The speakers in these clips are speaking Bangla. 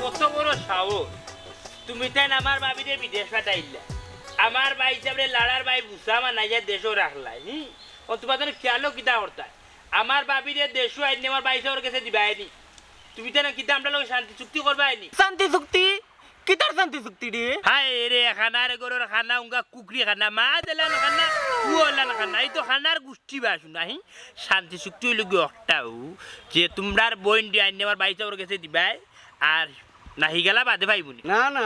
কত বড় সাহস তুমি তাই আমার বাবিরে বিদেশ পাঠাইলা আমার ভাই হিসাবে লাড়ার ভাই ভুসা মানাইয়া দেশও রাখলাই ও তোমার তো খেয়ালও কিতা করতা আমার বাবিরে দেশও আইনি আমার ভাই হিসাবের কাছে দিবা আইনি তুমি তো না কিতা আমরা লোক শান্তি চুক্তি করবা আইনি শান্তি চুক্তি কিতার শান্তি চুক্তি রে হায় রে খানার গরুর খানা উঙ্গা কুকরি খানা মা দিলান খানা কুয়লান খানা এই তো খানার গোষ্ঠী বাসু নাহি শান্তি চুক্তি হইল গিয়ে একটাও যে তোমরার বইন দিয়ে আইনি আমার ভাই হিসাবের কাছে দিবাই আর না হিগালা বাদে ভাইবুনি না না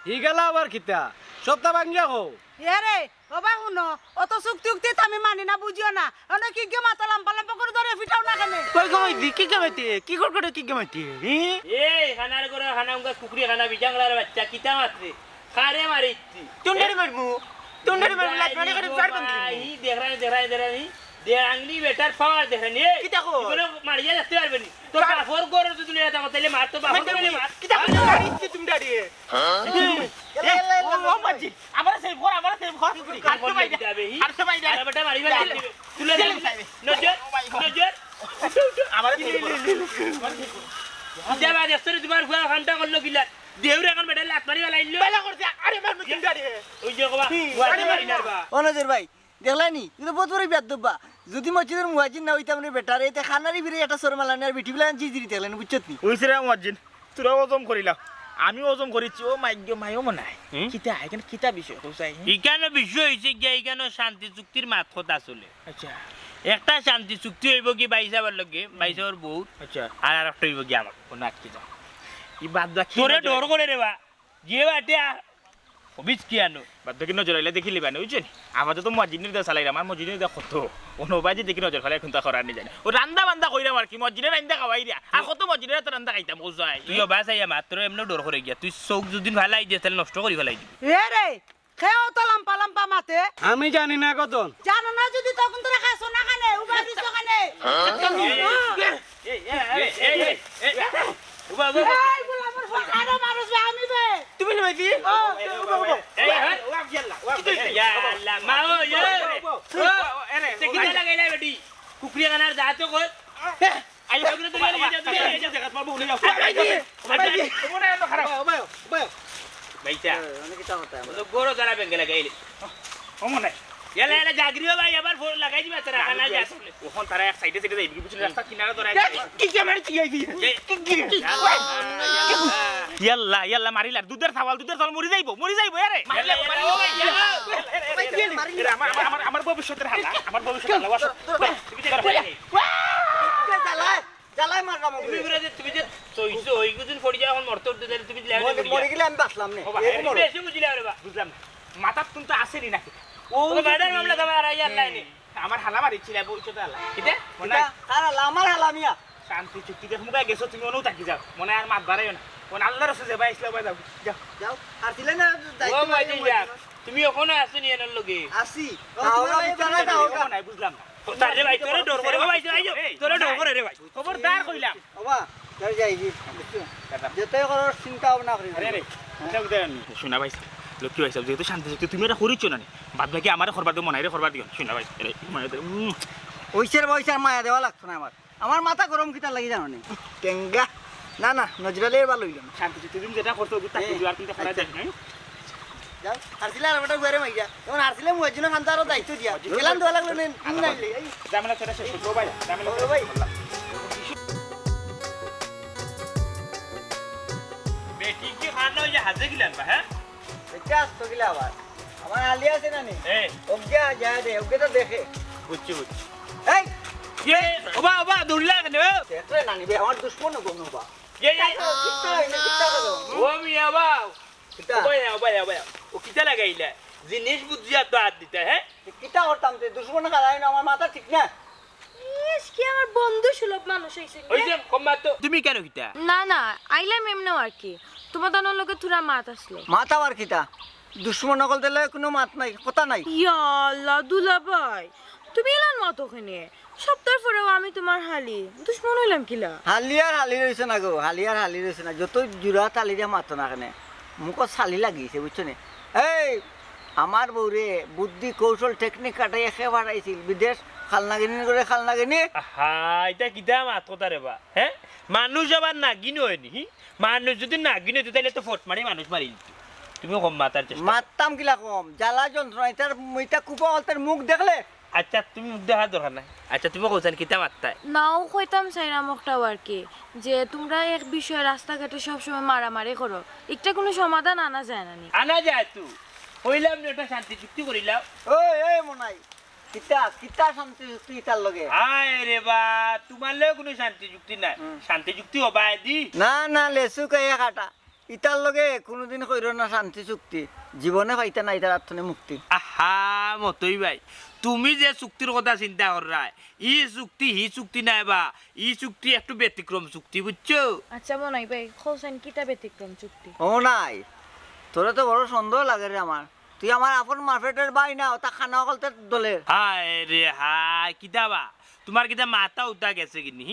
হিগালা আবার কিতা সপ্তাহ ভাঙ্গিয়া কো এরে বাবা শুনো অত চুক্তি উক্তি আমি মানি না বুঝিও না অনেক কি কে মাথা লাম্পা লাম্পা করে ধরে ফিটাও না কেন কই কমাইতি কি কমাইতি কি করে কি কমাইতি এই খানার গরুর খানা উঙ্গা কুকরি খানা বিজাংলার বাচ্চা কিতা মাত্রে খারে মারিছি তুন্ডারি মারমু লাট মারি করে চার বন্ধ এই দেখরানি দে আংলি বেটার পাওয়ার দেখরানি কিতা কো এগুলো মারিয়া যাচ্ছে পারবেনি তো বাফর গরুর যদি নিয়ে থাকো তাহলে মার তো বাফর বলে মার কিতা মারিছি তুমি দাঁড়ি ও মাজি আমার সেই ঘর কাটতে বাইরে যাবে আর বেটা মারিবা তুলে দে নজর আমার দেবা দেখছরে তোমার ফুয়া খানটা করলো কিলা দেউরে এখন বেটা লাত মারিবা লাইলো বেলা করছে আরে মার তুমি দাঁড়ি ওই যে কবা ওয়াতে মারি নারবা অনজর ভাই দেখলানি কিন্তু বহুত বড় বেদবা যদি মসজিদের মুয়াজ্জিন না হইতাম রে বেটা রে তে খানারি বিরে এটা সরমালানি আর বিটিবিলা জিজিরি দেখলেন বুঝছত নি হইছে রে মুয়াজ্জিন তোরা ওজম করিলা আমি ওজম করিছি ও মাইও মনাই কিতা এখানে কিতা বিষয় কইছাই ইকানো বিষয় হইছে কি ইকানো শান্তি চুক্তির মাত কথা চলে আচ্ছা একটা শান্তি চুক্তি হইব কি বাইসাবার লগে বাইসাবার বহুত আচ্ছা আর একটা হইব কি আমার কোন আটকে যা ই বাদ বাকি তোরে ডর করে রে বা যে বাটে হবিস কি আনো বাদ বাকি নজর আইলা দেখিলি বানি বুঝছেন আমাদের তো মসজিদের দা চালাই আমার মসজিদের দা কত অনুবাজি দেখি নজর ফেলে এখন তা করার নি জানি ও রান্দা বান্দা কইরা আর কি মসজিদের রান্দা খাওয়াই দিয়া আর কত মসজিদের তো রান্দা খাইতাম ও যায় তুই বাস আইয়া মাত্র এমনি ডর করে গিয়া তুই চোখ যদি ভালাই দিয়ে তাহলে নষ্ট করে ফেলাই দিবি এরে খেও তো লাম্পা লাম্পা মাতে আমি জানি না কত জানো না যদি তখন তোরা খাসো না কানে উবা দিছো কানে উবা উবা এই গুলা আমার ফাড়া মানুষ আমি বে তুমি নাইছি এই হ্যাঁ ওয়াক ইয়াল্লা ইয়া আল্লাহ মাও ইয়া আরে কিনা লাগাইলা বেটি কুকরিয়া কানার যাতো কই আইয়া ওগুলো তো এই জায়গা মারবো উনি যাও ওনা এত খারাপ ভাইটা অনেক কিতা কথা তো গরো দ্বারা বেঙ্গে লাগাইলে ও মনে এলা এলা জাগরিও ভাই আবার ফোন লাগাই দিবা তারা কানা যাসলে ওখান তারা এক সাইডে সাইডে যাইবি বুঝলি রাস্তা কিনারে ধরে কি ক্যামেরা কি আইবি ইয়াল্লা ইয়াল্লা মারিলা দুধের চাল মরি যাইবো আরে আমার ভবিষ্যতের হালা আমার ভবিষ্যতের হালা জ্বালাই মার কাম তুমি যে চইছো ওই গুদিন পড়ি যা এখন মরতে উঠতে তুমি মরে গেলে আমি বাঁচলাম না বেশি বুঝিলা রে বা বুঝলাম মাথার তুমি তো আসেনি নাকি ও মার্ডার মামলা দাবা আর আল্লাহ নে আমার হালা মারিছিল ভবিষ্যতে হালা কিতে মনে তারা আমার হালামিয়া শান্তি চুক্তি দেখে মুখে গেছো তুমি অনু থাকি যাও মনে আর মাত বাড়াইও না কোন আল্লাহর রসে যাবা ইসলাম যাও যাও যাও আর দিলে না ও মাইজি যাক তুমি ওখানে আসনি এর লগে আসি তোমরা জানা দাও নাই বুঝলাম না তারে ভাই তোরে ডর করে ভাই আইও তোরে ডর করে রে ভাই খবরদার কইলাম বাবা যাই যাইবি যেতে করার চিন্তা ভাবনা করি আরে শোনা ভাই লক্ষ্মী ভাই সাহেব যেহেতু শান্তি চুক্তি তুমি এটা করিচ্ছ না বাদ বাকি আমার খরবার দিও মনাইরে খরবার দিও শোনা ভাই ওইসের বয়সের মায়া দেওয়া লাগতো না আমার মাথা গরম কিতা লাগি জানো নি টেঙ্গা না না নজরালের ভালো হইল না শান্তি চুক্তি তুমি যেটা করতে হবে তাকে আর কিন্তু করা যায় না যাও আরছিলা আর বেটা ঘরে মাইয়া তখন আরছিলা মুয়াজ্জিন খান তারও দায়িত্ব দিয়া গেলাম দেওয়া লাগলো না নাইলে এই জামেলা ছেড়ে শেষ করো ভাই জামেলা ও ভাই বেটি কি খানা ওই যে হাজে গিলান বা হ্যাঁ এটা আসতো গিলা আবার আমার আলি আছে না নি এই ওকে যা দে ওকে তো দেখে বুঝছি এই ये ओबा दुल्ला कने দেখলে না নিবে আমার দুশমন গো নবা ये কিতা হইছে কিতা করো ओ मिया बा কিতা ओबा ओ किता लगाइला जिनिस बुझिया तो हाथ दिता है কিতা করতাম তে দুশমন কারাই না আমার মাথা ঠিক না ইস কি আমার বন্ধু সুলভ মানুষ হইছে ওই যে কম্বা তো তুমি কেন কিতা না না আইলাম এমনেও আর কি তোমার দানোর লগে থুরা মাত আসলো মাথা আর কিতা দুশমন নকল দিলে কোনো মাত নাই কথা নাই ইয়া আল্লাহ দুলা ভাই তুমি এলান মত ওখানে সপ্তাহ পরেও আমি তোমার হালি দুশ্মন হইলাম কিলা? হালি আর হালি রয়েছে না গো, হালি আর হালি রয়েছে না, যত জোড়া তালি দিয়ে মাতো না কেন মুখ চালি লাগিয়েছে বুঝছো নে। এই আমার বউরে বুদ্ধি কৌশল টেকনিক কাটাই একে বাড়াইছিল বিদেশ খালনাগিনি করে খালনাগিনি। আহা এটা কিতা মাত কথা রে বা হ্যাঁ মানুষ আবার নাগিন হয়নি মানুষ যদি নাগিন হইতো তাহলে তো ফট মারি মানুষ মারি দিত। তুমি কম মাতার চেষ্টা মারতাম কিলা কম জ্বালা যন্ত্রণা এটার মইটা কুপা তার মুখ দেখলে। আচ্ছা তুমি মুখ দেখার দরকার নাই। আচ্ছা তুমি কইছেন কিতা মারতাই নাও কইতাম চাইরাম একটাও আর কি যে তোমরা এক বিষয়ে রাস্তাঘাটে সবসময় মারামারি করো, একটা কোনো সমাধান আনা যায় না নি? আনা যায় তু হইলাম না একটা শান্তি চুক্তি করিলাম। ওই এই মনাই কিতা কিতা শান্তি চুক্তি ইতার লগে? আয় রে বা তোমার লগে কোনো শান্তি চুক্তি নাই, শান্তি চুক্তি হবাই দি না না লেসু কে কাটা ইতার লগে কোনোদিন কইর না শান্তি চুক্তি, জীবনে পাইতা না ইতার আত্মনে মুক্তি। আহা মতই ভাই তুমি যে চুক্তির কথা চিন্তা করা ই চুক্তি হি চুক্তি নাই বা ই চুক্তি একটু ব্যতিক্রম চুক্তি বুঝছো। আচ্ছা মনাই ভাই খোসেন কিতা ব্যতিক্রম চুক্তি? ও নাই তোরা তো বড় সন্দেহ লাগে রে আমার, তুই আমার আপন মার্কেটের বাই না তা খানা অকলতে দলের। হায় রে হায় কিতা বা তোমার কিতা মাথা উঠা গেছে কিনি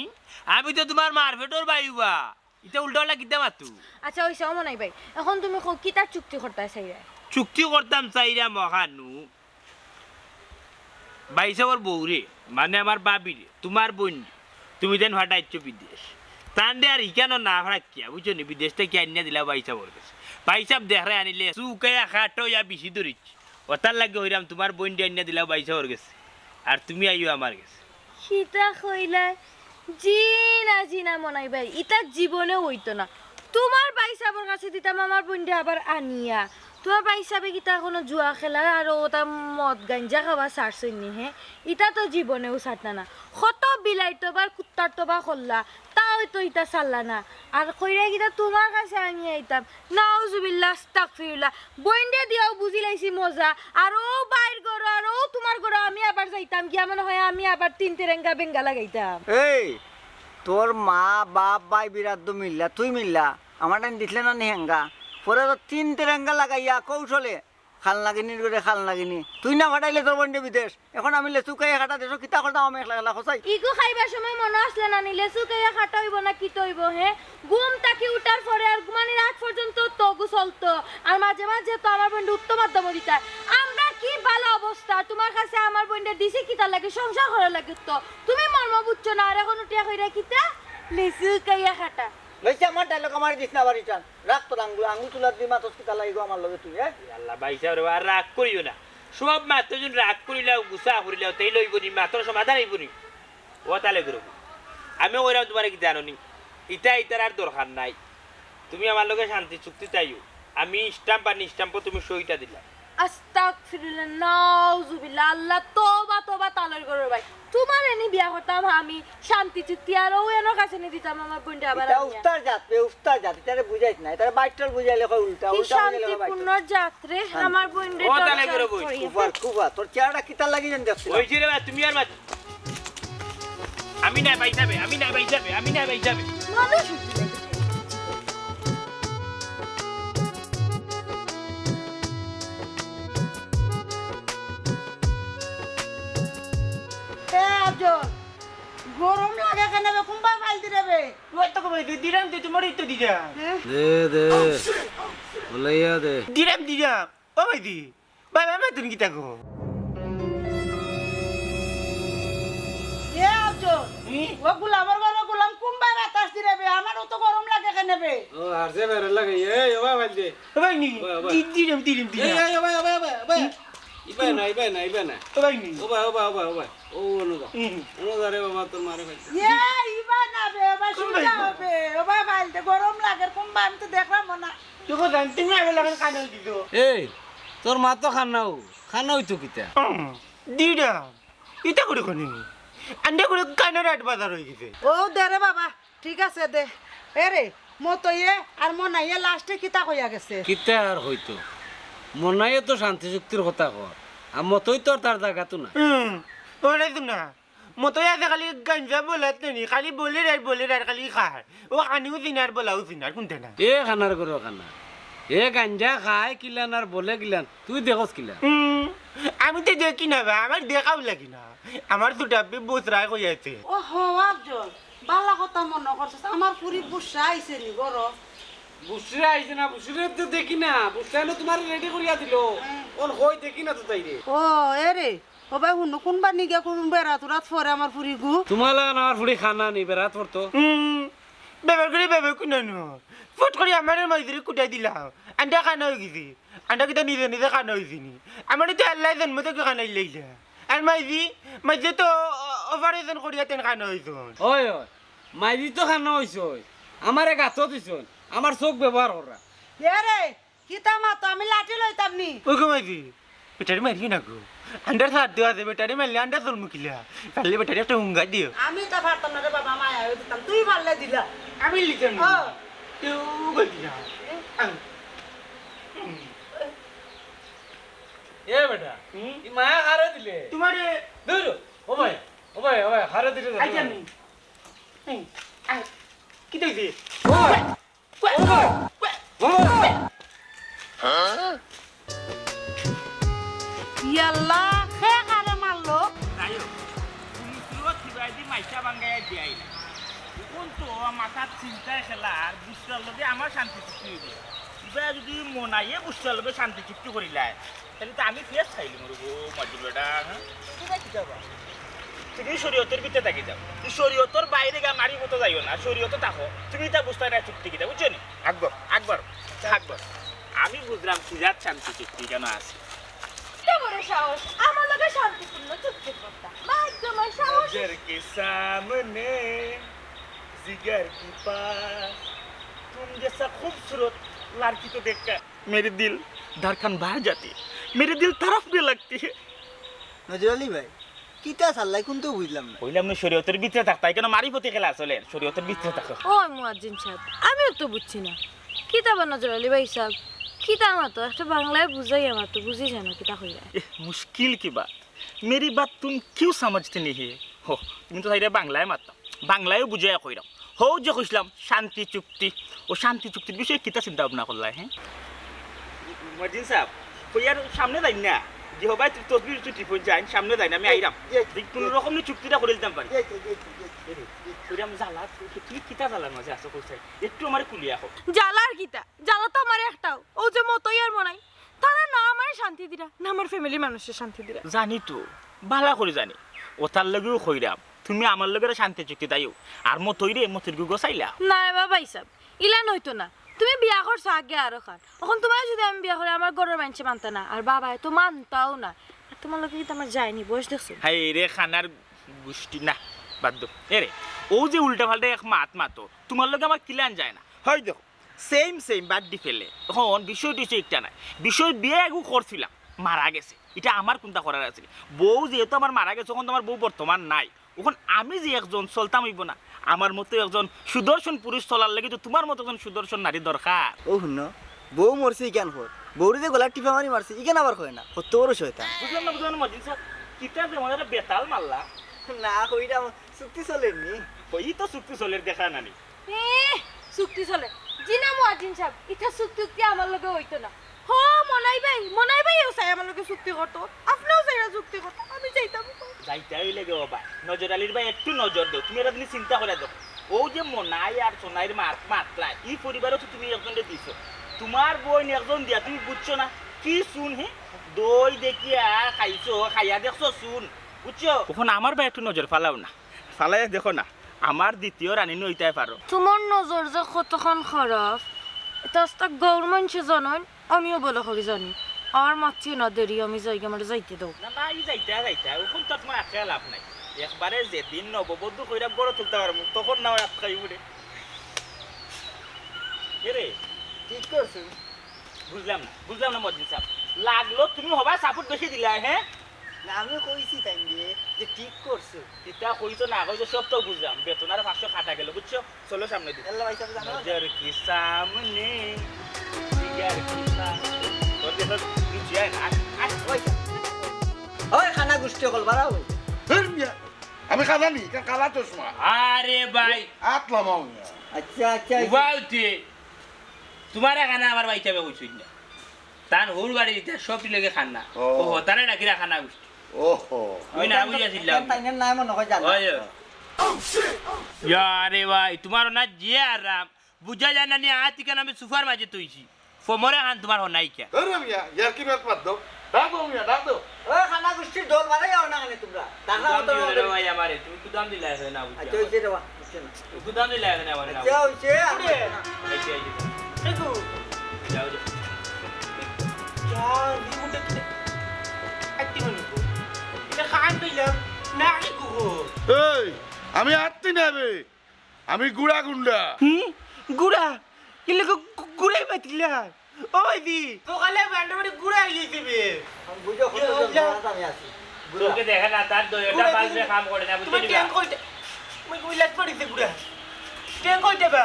আমি তো তোমার মারফেটর বাইবা এটা উল্টা উল্টা কিতা মাতু। আচ্ছা ওইসে মনাই ভাই এখন তুমি কিতার চুক্তি করতে চাইরা? চুক্তি করতাম চাইরা মহানু বাইসাবর বউরে মানে আমার বাবিরে তোমার বোন তুমি দেন হঠাৎ বিদেশ তান্ডে আর ইকানো না ভাড়াকিয়া বুঝছো নি বিদেশ থেকে আনিয়া দিলা বাইসাবর কাছে বাইসাব দেখরে আনিলে চুকাইয়া খাটো ইয়া বেশি ধরিচ্ছি ওটার লাগে হইরাম তোমার বোন দিয়ে আনিয়া দিলা বাইসাবর কাছে আর তুমি আইও আমার কাছে। সীতা কইলা জি না মনাই ভাই ইটা জীবনে হইতো না, তোমার বাইসাবর কাছে দিতাম আমার বোনটা আবার আনিয়া তোমার বাইসাবে কিতা কোনো জুয়া খেলা আর ওটা মদ গাঞ্জা খাওয়া ছাড়ছই নি হে ইটা তো জীবনেও ছাড়তা না, কত বিলাইতো বা কুত্তার তো বা করলা তাও তো ইটা ছাড়লা না আর কইরা কিতা তোমার কাছে আনিয়া আইতাম নাউজুবিল্লাহ আস্তাগফিরুল্লাহ বইন্ডে দিয়াও বুঝি লাইছি মজা আর ও বাইর করো আর ও তোমার করো আমি আবার যাইতাম কি মনে হয় আমি আবার তিন তেরেঙ্গা বেঙ্গা লাগাইতাম। এই তোর মা বাপ ভাই বিরাট মিল্লা তুই মিল্লা আমার টাইম দিছিলে না নিহেঙ্গা পরে তো তিন তেরেঙ্গা লাগাইয়া কৌশলে খাল লাগিনি করে খাল লাগিনি তুই না ফাটাইলে তোর বন্ডে বিদেশ এখন আমি লেচু খাই খাটা দেশ কিতা করতাম আমি একলা একলা খসাই। ইগো খাইবার সময় মনে আসলে না নিলে সুকাইয়া খাটা হইব না কি তইব হে ঘুম তাকি উঠার পরে আর ঘুমানি রাত পর্যন্ত তগু চলতো আর মাঝে মাঝে তো আমার বন্ধু উত্তম মাধ্যম দিতায় আমরা কি ভালো অবস্থা তোমার কাছে আমার বন্ধু দিছি কিতা লাগে সংসার করা লাগে তো তুমি মর্ম বুঝছো না আর এখন উঠিয়া কইরা কিতা লেসু কাইয়া খাটা লইছে আমার ডায়লগ আমার দিস না বাড়ি টান রাখ তোর আঙ্গুল তুলার দি মাতস কিতা লাগিব আমার লগে তুই হ্যাঁ আল্লাহ বাইসাব রে আর রাগ করিও না সব মাত্র যদি রাগ করিলাও গুসা করিলাও তাই লইব নি মাত্র সমাধান হইব নি ও তাহলে করব আমি ওইরাম তোমার কি জানো নি ইটা ইটার আর দরকার নাই তুমি আমার লগে শান্তি চুক্তি চাইও আমি স্ট্যাম্প আর স্ট্যাম্প তুমি সইটা দিলা। আস্তাগফিরুল্লাহ নাউজুবিল্লাহ আল্লাহ তোবা তালার করো ভাই তোমার এনি বিয়া করতাম আমি শান্তি চুক্তি আর ও এনো কাছে নি দিতাম আমার বন্ধু আবার এটা উস্তার জাত এটারে বুঝাইছ না এটারে বাইটল বুঝাইলে কই উল্টা কি উল্টা বুঝাইলে কই শান্তিপূর্ণ যাত্রে আমার বন্ধু ও তাহলে করো বই কুবা তোর চেহারাটা কিতা লাগি জান দেখছিস ওই যে রে তুমি আর আমি না বাইসাবে আমি না বাইসাবে মানুষ গরম লাগে কেন কুম্বা ফাইল দিবে ওই তো কই দিরাম তুই তোমার তো দিরাম দে বলাইয়া দে দিরাম ও ভাই দি ভাই ভাই তুমি কি তাকো এ আজো ও গোলামের ঘরে গোলাম কুম্বা বাতাস দিবে আমার তো গরম লাগে কেন বে ও আর যে বের লাগে এই ওবা ভাই দে ভাই নি দিরাম এই ওবা ইবা না ভাই নি ওবা ও অনুদা রে বাবা তোর মারে ভাই এ ইবা না বে বা শুনতে হবে ও বা ফাইল দে গরম লাগে কুম্বা আমি তো দেখলাম না তুই কো জানতি না আমি লাগা কানল দিছো এই তোর মা তো খানা হইতো কিতা দিরাম এটা করে কোনি আন্ডা করে কানের আট বাজার হই গেছে ও দে রে বাবা ঠিক আছে দে এ রে মতো ইয়ে আর মনাইয়ে লাস্টে কিতা কইয়া গেছে কিতা আর হইতো মনাই তো শান্তি চুক্তির কথা কর আর মতই তোর তার জায়গা তো না ওরাই তো না মতো আছে খালি গাঞ্জা বলাত নি খালি বলে রাত খালি খায় ও কানিও চিনার বলাও চিনার কোনটা না এ খানার করো খানা এ গাঞ্জা খায় কিলান আর বলে কিলান তুই দেখস কিলান আমি তো দেখি না ভাই আমার দেখাও লাগি না আমার তো ডাব্বি বসরাই কই আছে ও হো আফজল বালা কথা মনে করছিস আমার পুরি বুসা আইছে নি গর বুসরে আইছে না বুসরে তো দেখি না বুসরে তোমার রেডি করিয়া দিল ওর হই দেখি না তো তাইরে ও এরে ও ভাই হুন কোনবা নিগে কোন বেড়া তোরাত পরে আমার পুরি গু তোমার লাগা আমার ফুড়ি খানা নি বেরাত পড়তো ব্যবহার করে ব্যবহার কুনানো ফট করে আমার মাইজরি কুটাই দিলাম আন্ডা খানা হয়ে গেছি আন্ডা কিটা নিজে নিজে খানা হয়েছি নি আমার তো আল্লাহ জন্ম থেকে খানা লাইছে আর মাইজি তো অপারেশন করিয়া তেন খানা হয়েছে ওই ওই মাইদি তো খানা হইছে আমারে গাছত দিছন আমার চোখ ব্যবহার করা এরে কিতা মা তো আমি লাঠি লইতাম নি ওই গো মাইজি বেটারি মারিও না গো আন্ডার সার দেওয়া আছে বেটারি মারলে আন্ডার চল মুখিলা পারলে বেটারি একটা হুঙ্গা দিও আমি তা পারতাম না রে বাবা মায়া হয়ে দিতাম তুই পারলে দিলা আমি লিখতাম ও তুই গতি না এ বেটা ই মায়া হারে দিলে তোমার দূর ও ভাই হারে দিলে আইছি আমি কি দেখছি ইয়াল্লা হে কারে মারলো তাইও পুলিশও থিবাইদি মাইসা বাঙ্গাই দিয়াই না এখন তো মাথার চিন্তায় খেলা আর বুঝতে লগে আমার শান্তি চুক্তি হইবে এবার যদি মনাইয়ে বুঝতে লগে শান্তি চুক্তি করিলাই তাহলে তো আমি ফেস খাইলি মরবো মজুর বেটা হ্যাঁ কি যাবা তুমি শরীয়তের ভিতরে থাকি যাও তুই শরীয়তের বাইরে গা মারি মতো যাইও না শরীয়তে থাকো তুমি তা বুঝতে না চুক্তি কিটা বুঝছো নি আকবর আমি বুঝলাম সিজাত শান্তি চুক্তি কেন আছে কেমন সাহস আমার লগে শান্তিপূর্ণ চুক্তি করতা একদম সাহস नजर के सामने जिगर के पास तुम जैसा खूबसूरत लड़की को देखकर मेरे दिल धड़कन बढ़ जाती है मेरे दिल तड़पने लगती है নজর আলী ভাই কিতা চাল্লাই কোন তো বুঝলাম না কইলাম না শরীয়তের ভিতরে থাকতে কেন মারিফতি খেলা আসলে শরীয়তের ভিতরে থাকো ওই মুয়াজ্জিন সাহেব আমিও তো বুঝছি না কিতাবা নজর আলী ভাই সাহেব কিতা আমার তো একটা বাংলায় বুঝাই আমার তো বুঝি জানো কিতা কইরা ये मुश्किल की बात मेरी बात तुम क्यों समझते नहीं है हो तुम तो साइडे बांग्लाয় মারতাম বাংলায় বুঝাইয়া কইরাম হো যে কইলাম শান্তি চুক্তি ও শান্তি চুক্তির বিষয়ে কিতা চিন্তা ভাবনা করলাই হ্যাঁ মজিন সাহেব কইয়ার সামনে যাই না যে হবাই তুই তসবির চুটি ফোন যাই সামনে যাই না আমি আইরাম কোন রকম নি চুক্তিটা করে দিতাম পারি কইরাম জ্বালা তুই কিতা জ্বালার মাঝে আসো কইছাই একটু আমারে কুলিয়া হোক জ্বালার কিতা জ্বালা তো আমার একটাও ও যে মতই আর মনাই তারা না আমার শান্তি দিরা না আমার ফ্যামিলি মানুষের শান্তি দিরা জানি তো বালা করে জানি ও তার লগেও কইরাম তুমি আমার লগের শান্তি চুক্তি দাইও আর মতইরে মতির গু গোসাইলা না বাবা হিসাব ইলা নইতো না তুমি বিয়া করছো আগে আরো খান এখন তোমার যদি আমি বিয়া করে আমার ঘরের মানুষে মানতে না আর বাবা তো মানতাও না আর তোমার লোকে কিন্তু আমার যায়নি বয়স দেখছো হাই রে খানার গুষ্টি না বাদ দো এরে ও যে উল্টা পাল্টা এক মাতো তোমার লগে আমার কিলান যায় না হয় দেখো সেম বাদ ফেলে এখন বিষয়টি একটা নাই বিষয় বিয়ে আগু করছিলাম মারা গেছে এটা আমার কোনটা করার আছে বউ যেহেতু আমার মারা গেছে তখন তোমার বউ বর্তমান নাই এখন আমি যে একজন চলতাম হইব না আমার মতো একজন সুদর্শন পুরুষ চলার লাগে তো তোমার মতো একজন সুদর্শন নারী দরকার ও শুন বউ মরছে ইকান হর বউরে যে গলা টিপা মারি মারছে ইকান আবার কয় না কত বড় শয়তান বুঝলাম না মজিন স্যার কিতা যে আমাদের বেতাল মারলা না কইরা চুক্তি চলেনি ওই তো চুক্তি চলের দেখা নানি চুক্তি চলে জিনা মুয়াজ্জিন সাহেব ইটা চুক্তি আমার লগে হইতো না হ মনাই ভাই ও চাই আমার লগে চুক্তি করতো আপনিও চাইরা চুক্তি করতো আমি চাইতাম যাইতে হইলে গে বাবা নজর আলীর ভাই একটু নজর দাও তুমি এটা চিন্তা করে দাও ও যে মনাই আর সোনাইয়ের মাতলা এই পরিবারও তো তুমি একজনকে দিছো তোমার বোন একজন দিয়া তুমি বুঝছো না কি শুন হে দই দেখিয়া খাইছো খাইয়া দেখছো শুন বুঝছো তখন আমার ভাই একটু নজর ফালাও না ফালাই দেখো না আমার দ্বিতীয় রানী নইতাই পারো তোমার নজর যে কতক্ষণ খারাপ এটা গৌর মানুষে জানেন আমিও বলে করি জানি আর মাতছি না দেরি আমি যাই আমার যাইতে দাও না না এই যাইতা এখন তো তোমার আঁকা লাভ নাই একবারে যেদিন নববধূ কইরা বড় তুলতে পারবো তখন না রাত খাই উঠে এরে ঠিক করছিস বুঝলাম না মজিদ সাহেব লাগলো তুমি হবা সাপোর্ট বেশি দিলা হ্যাঁ না আমি কইছি তাই যে ঠিক করছো এটা কইছো না কইছো সব তো বুঝলাম বেতন আর 500 কাটা গেল বুঝছো চলো সামনে দিই আল্লাহ ভাই সাহেব জানো নজর কি সামনে জিগার কি সামনে তোর দেখো কিছু আয় না ওই খানা গুষ্টি কল বাড়াও আমি খানা নি কালা চশমা আরে ভাই আতলাম আচ্ছা আচ্ছা উবালতি তোমার খানা আমার ভাই হিসাবে কইছই না তান হোর বাড়ি দিতে সব লেগে খানা ও। ও তারে ডাকিরা খানা কইছি ওহো তুই না বুঝাছিলাম তাইনের নাই মনে হয় জানো ওই यारे भाई तुम्हारा ना जे आराम बुझा जाना नहीं आती का नाम सुफार माजे तो इसी फोमरे हान तुम्हारा होना ही क्या ধরো মিয়া ইয়ার কি বাত বাদ দাও ডাক দাও মিয়া ডাক দাও ও খানা গোষ্ঠীর দল মারে যাও না কেন তোমরা টাকা মতো रे भाई हमारे तुम कुदाम दिला है ना আচ্ছা হইছে রে বা कुदाम दिला है ना हमारे ना আচ্ছা হইছে ऐसे ऐसे দেখো जाओ यार ই মুটে কি আইতি মনে কো এটা খান কইলাম না কি কো এই আমি আত্তি নেবে আমি গুড়া গুন্ডা গুড়া কিলে গুড়াই পাতিলা ও ভাইদি সকালে ব্যান্ড বাড়ি গুড়া আই দিবে বুঝো কত আমি আছি तो के देखा ना तार दो एटा बाल में काम करे ना তুমি बुझे ট্যাঙ্ক কইতে মই কইলাত পড়িতে গুড়া ট্যাঙ্ক কইতে বা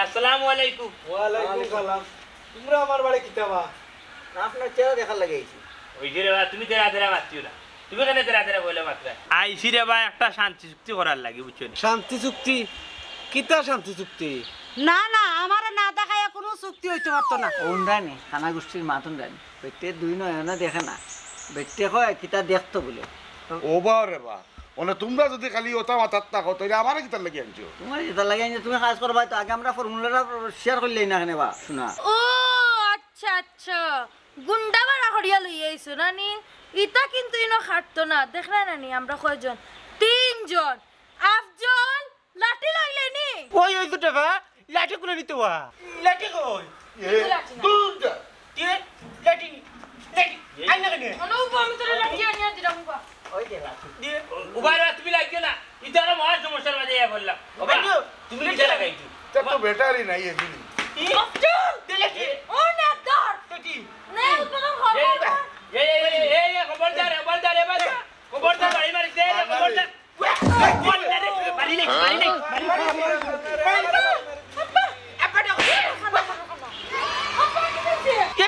अस्सलाम वालेकुम ওয়ালাইকুম সালাম তোমরা আমার বাড়ি কিতাবা আপনার চেহারা দেখার লাগে আইছি ওই যে রে ভাই তুমি তেরা তেরা মারছিও না তুমি কেন তেরা তেরা বলে মাত্রা আইছি রে ভাই একটা শান্তি চুক্তি করার লাগে বুঝছো না শান্তি চুক্তি কিতা শান্তি চুক্তি না না আমার না দেখায় কোনো চুক্তি হইতে পারতো না ওন্ডানি খানা গোষ্ঠীর মাতুন রানি বেটে দুই নয়না দেখে না বেটে কয় কিতা দেখতো বলে ওবা রে বা ওনে তোমরা যদি খালি ওটা মাথাত থাকো তাহলে আমারে কিতার লাগি আনছো তোমার যেটা লাগে যে তুমি কাজ করবা তো আগে আমরা ফর্মুলাটা শেয়ার করলেই না কেন বা শোনা ও আচ্ছা আচ্ছা গুন্ডা বাড়া হরিয়া লই আইছো নানি ইটা কিন্তু ইনো খাটতো না দেখলে নানি আমরা কয়জন তিনজন আফজল লাঠি লইলে নি ওই ওই দুটো বা লাঠি কোনে নিতে ওয়া লাঠি কই দূর যা তে লাঠি লাঠি আই না কেনে অনু আমি তোর লাঠি আনিয়া দিলাম বা ওই যে লাঠি দিয়ে উবারে তুমি লাগিও না ইতারা মহা সমস্যার মাঝে ইয়া বললাম ওবা তুমি লিখে লাগাইছো তা তো ব্যাটারি নাই এগুলি আফজল তে লাঠি ও না দর লাঠি নে তোর খবর ये खबरदार खबरदार खबरदार भाई मारी दे खबरदार मारी नहीं কে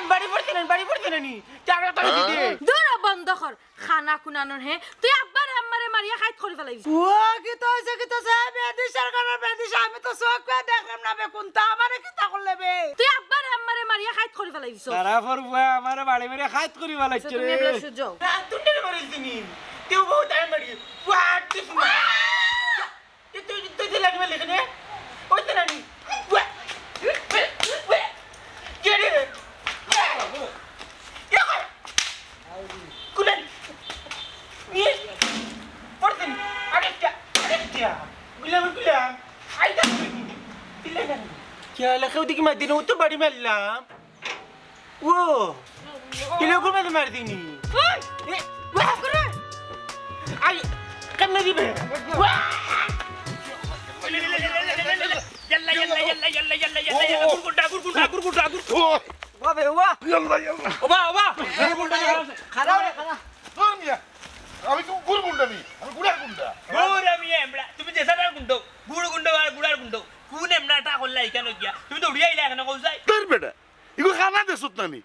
বাড়ি পড়তে না নি টাকা টাকা দিতে দূর বন্ধ কর খানা কুনানোর হে তুই আব্বার আম্মারে মারিয়া খাইত করে ফেলাইবি ও কি তো হইছে কি তো সাহেব বেদি সরকারের বেদি আমি তো চোখ করে দেখলাম না বে কোনটা আমারে কি তা করলে বে তুই আব্বার আম্মারে মারিয়া খাইত করে ফেলাইবি তারা ফরবা আমার বাড়ি মেরে খাইত করি বালাইছে তুমি রে এবলা সুযোগ তুই মারিস দিনি তুই বহুত টাইম মারি হোয়াট দিস মা তুই তুই লাগবে লেখনে ওই তো নানি কে রে কুলেন নিয়ে পড়তেন আরেকটা গুলাম আইতা দিলে না কে লেখা ওদিকে মার দিন ও তো বাড়ি মারলাম ও কিরকম মার দিনি আই কেন দিবে يلا يلا يلا يلا يلا يلا يلا غرغندا বাবে ওয়া ইয়াল্লা ইয়াল্লা ওবা ওবা খারাপ রে খারাপ দূর মিয়া আমি তো গুড় গুন্ডা আমি গুড়া গুন্ডা গুড়া মিয়া এমড়া তুমি দেশার গুন্ডো গুড়া আর গুড়ার গুন্ডো কোন এমড়াটা করলাই কেন গিয়া তুমি তো উড়িয়া আইলা কেন কইছাই তোর বেটা ইগো খানা দেছত নানি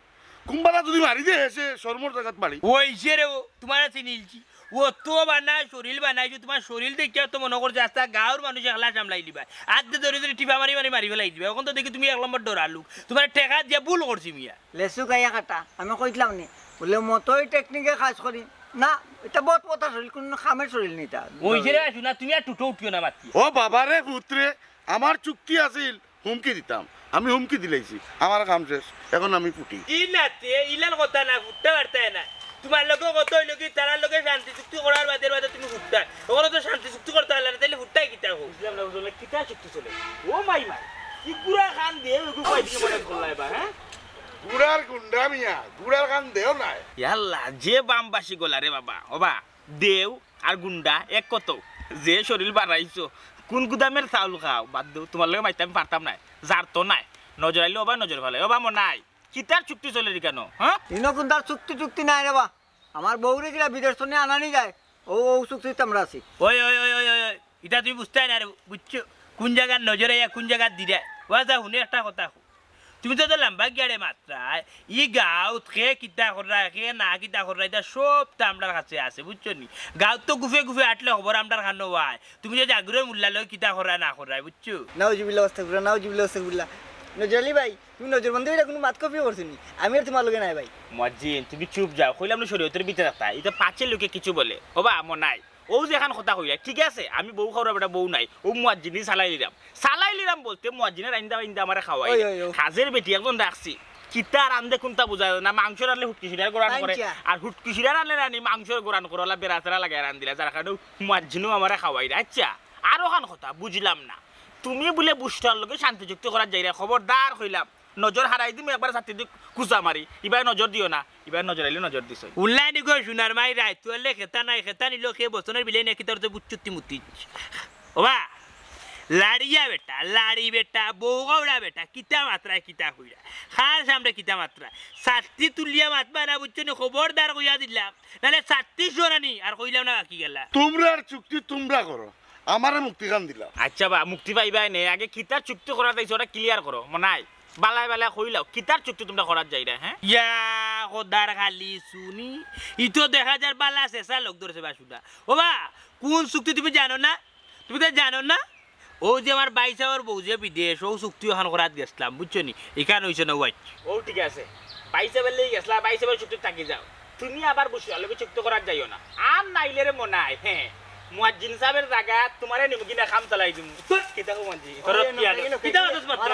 কুম্বালা যদি মারি দে এসে শর্মর জায়গাত মারি ওই যে রে তোমার চিনিলছি ও তো বানায় শরীর বানাইছো তোমার শরীর দেখে তো মনে করছে আস্তা গাঁর মানুষ একলা সামলাই দিবা আজকে ধরে ধরে টিপা মারি মারি মারি ফেলাই দিবা এখন তো দেখি তুমি এক নম্বর ডরালু তোমার টেকা দিয়া ভুল করছি মিয়া লেসু গাইয়া কাটা আমি কইলাম নি বলে মতোই টেকনিকে কাজ করি না এটা বহুত কথা শরীর কোন খামের শরীর নিতা ওই যে রে শুনা তুমি আর টুটো উঠিও না মাতি ও বাবারে পুত্রে আমার চুক্তি আছিল হুমকি দিতাম আমি হুমকি দিলাইছি আমার কাম শেষ এখন আমি ফুটি কি নাতে ইলান কথা না ফুটতে পারতে না তোমার লোকে কত হইলো কি তার লোকে শান্তি চুক্তি করার বাদে বাদে তুমি ফুটতা ওখানে তো শান্তি চুক্তি করতে পারলে না তাহলে ফুটতাই কিতা হোক বুঝলাম না বুঝলে কিতা চুক্তি চলে ও মাই কি গুড়া খান দিয়ে ওই কই দিকে মনে করলাই বা হ্যাঁ গুড়ার গুন্ডা মিয়া গুড়ার কান দেও নাই ইয়াল্লা যে বামবাসী গলা রে বাবা ওবা দেও আর গুন্ডা এক কত যে শরীর বাড়াইছো কোন গুদামের চাউল খাও বাদ দেও তোমার লগে মাইতে আমি পারতাম নাই যার তো নাই নজর আইলে ওবা নজর ফেলে ওবা মো নাই কিতার চুক্তি চলে রে কেন হ্যাঁ ইনো কোনটার চুক্তি নাই রে বা আমার বউরে কিলা বিদেশ তো নিয়ে আনানি যায় ও চুক্তিতে আমরা আছি ওই ওই ওই ওই ওই এটা তুমি বুঝতে না রে বুঝছো কোন জায়গার নজরে কোন জায়গার দিরা ওয়া যা শুনে একটা কথা তুমি তো লম্বা গিয়ারে মাত্রা ই গাঁত খে কিতা করা খে না কিতা করা এটা সব তো আমরার কাছে আছে বুঝছো নি গাঁত তো গুফে গুফে আটলে খবর আমরার খানো হয় তুমি যে জাগরে মূল্যা লয় কিতা করা না করাই বুঝছো নাউজুবিল্লাহ আস্তাগফিরুল্লাহ নাউজুবিল্লাহ আস্তাগফিরুল্লাহ নজর আলী ভাই তুমি নজরবন্দি এটা কোনো মাত কপি করছো নি আমি আর তোমার লগে নাই ভাই মজিন তুমি চুপ যাও কইলাম না শরীয়তের ভিতরে রাখতা এটা পাঁচের লোকে কিছু বলে ও বা মনাই ও যে এখন কথা কইলা ঠিক আছে আমি বউ খাওয়া বেটা বউ নাই ও মুয়াজ্জিনি সালাই লিরাম বলতে মুয়াজ্জিনের আইন্দা আমারে খাওয়াই হাজের বেটি একজন রাখছি কিতা রান্দে কোনটা বুঝায় না মাংস রানলে হুটকি সিরার গোরান করে আর হুটকি সিরা রানলে রানি মাংসের গোরান করলা বেড়াতেরা লাগাই রান দিলা যার কারণে মুয়াজ্জিনও আমারে খাওয়াই আচ্ছা আর ওখান কথা বুঝলাম না তুমি বলে বুস্টার লগে শান্তি চুক্তি করার যাইরা খবরদার হইলাম নজর হারাই দিম একবার ছাতি দি কুচা মারি এবার নজর দিও না এবার নজর আইলে নজর দিছ উল্লানি গো সোনার মাই রাই তুলে খেতা নাই খেতা নিলো খে বছরের বিলে নাকি তোর তো বুচ্চুতি মুতি ওবা লাড়িয়া বেটা বউ গৌড়া বেটা কিতা মাত্রায় কিতা কইরা খার সামনে কিতা মাত্রা সাতটি তুলিয়া মাতবা না বুঝছো নি খবরদার কইয়া দিলাম নাহলে 36 জনানি আর কইলাম না বাকি গেলা তোমরা আর চুক্তি তোমরা করো আমারে মুক্তিখান দিলাম আচ্ছা বা মুক্তি পাইবাই নে আগে কিতার চুক্তি করা দাইছো ওটা ক্লিয়ার করো মনাই বালাই বালাই কইলাও কিতার চুক্তি তোমরা করার যাইরা হ্যাঁ ইয়া খোদার খালি শুনি ইতো দেখা যার বালা শেষা লোক ধরেছে বাসুদা ও বা কোন চুক্তি তুমি জানো না তুমি তো জানো না ও যে আমার বাইসাওয়ার বউ যে বিদেশ ও চুক্তি ওখান করাত গেছিলাম বুঝছো নি এখানে হয়েছে না ওয়াইট ও ঠিক আছে বাইসাবের লেগে গেছিলাম বাইসাবের চুক্তি থাকি যাও তুমি আবার বসে আলোকে চুক্তি করার যাইও না আর নাইলে রে মনাই হ্যাঁ মুয়াজ্জিন সাহেবের জায়গা তোমারে নিমকিনা খাম চালাই দিমু কিতা কো মঞ্জি করত কি আলো কিতা দস মাত্র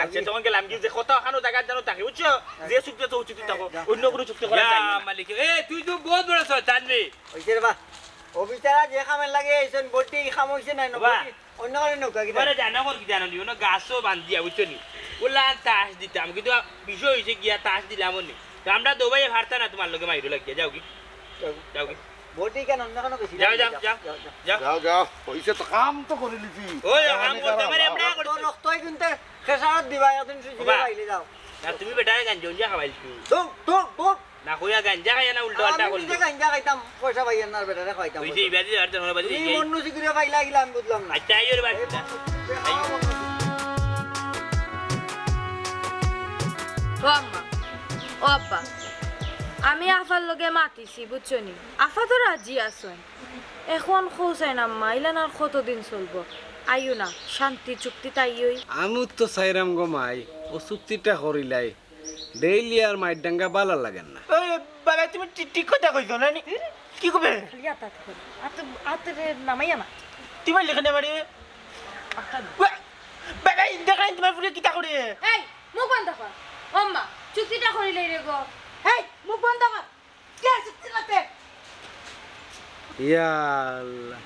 আচ্ছা তোমাকে গেলাম কি যে কত খানো জায়গা জানো তাকে বুঝছো যে চুক্তি তো চুক্তি থাকো অন্য কোনো চুক্তি করা যায় না মালিক এ তুই তো বহুত বড় শয়তান রে হইছে রে বা ও বিচারা যে খামের লাগে এইসন বটি খাম হইছে নাই নবা অন্য কারণে নৌকা কি মানে জানা কর কি জানো নিও না গাছও বান্ধিয়া বুঝছো নি ওলা তাস দিতাম কিন্তু বিষয় হইছে গিয়া তাস দিলাম নি আমরা দুবাই ভারতা না তোমার লগে মাইরো লাগিয়া যাও কি যাও কি বটি কেন অন্য কেন বেশি যাও যাও যাও হইছে তো কাম তো করে লিছি ওই কাম করতে পারে আমরা তো রক্তই কিন্তু খেসারত দিবা এখন সুজি বাইলে যাও আর তুমি বেটা গাঞ্জা খাওয়াইছো তো না কইয়া গাঞ্জা খাইয়া না উল্টো পাল্টা করলি আমি গাঞ্জা খাইতাম পয়সা পাইয়া না বেটারে খাইতাম ওই যে ইবাদি আর তো বাজি এই মন্নু সিগুরে পাইলা গিলা আমি বুঝলাম না আচ্ছা আইওর বাজি ও আম্মা ও আব্বা আমি আফার লগে মাতিছি বুঝছো নি আফা তো রাজি আসেন এখন খোঁজাই না আম্মা ইলান আর কতদিন চলবো আইও না শান্তি চুক্তি তাইই আমি তো চাইরাম গো মাই ও চুক্তিটা করিলাই ডেইলি আর মাইর ডাঙ্গা বালা লাগেন না ওই বাবা তুমি ঠিক কথা কইছো না নি কি কবে খালি আতাত করে আতরে নামাইয়া না তুমি লিখনে মারি বাবা দেখেন তোমার পুরো কিতা করে এই মুখ বন্ধ কর আম্মা চুক্তিটা করিলাই রে গো এই মুখ বন্ধ কর কে চুক্তি করতে ইয়াল্লা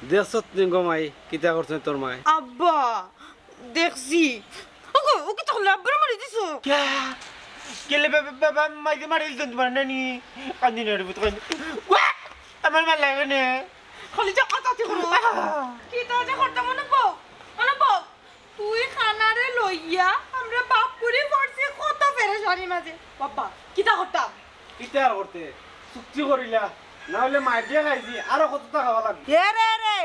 দেখছত নি গো মাই কিতা করছে তোর মাই আব্বা দেখছি ওগো ও কি তাহলে আব্বার মারি দিছো কেলে বাবা মাইতে মারিল তোমার নানি কান্দি না রে বুঝ আমার ভাল লাগে না খালি যা কথা তুই করো কি তো যা করতে মনে বউ তুই খানারে লইয়া আমরা বাপ করে পড়ছি কত পেরেশানি মাঝে বাবা কিটা করতাম কিতা আর করতে চুক্তি করিলা না হলে মাইর দিয়ে খাইছি আরো কত টাকা খাওয়া লাগবে রে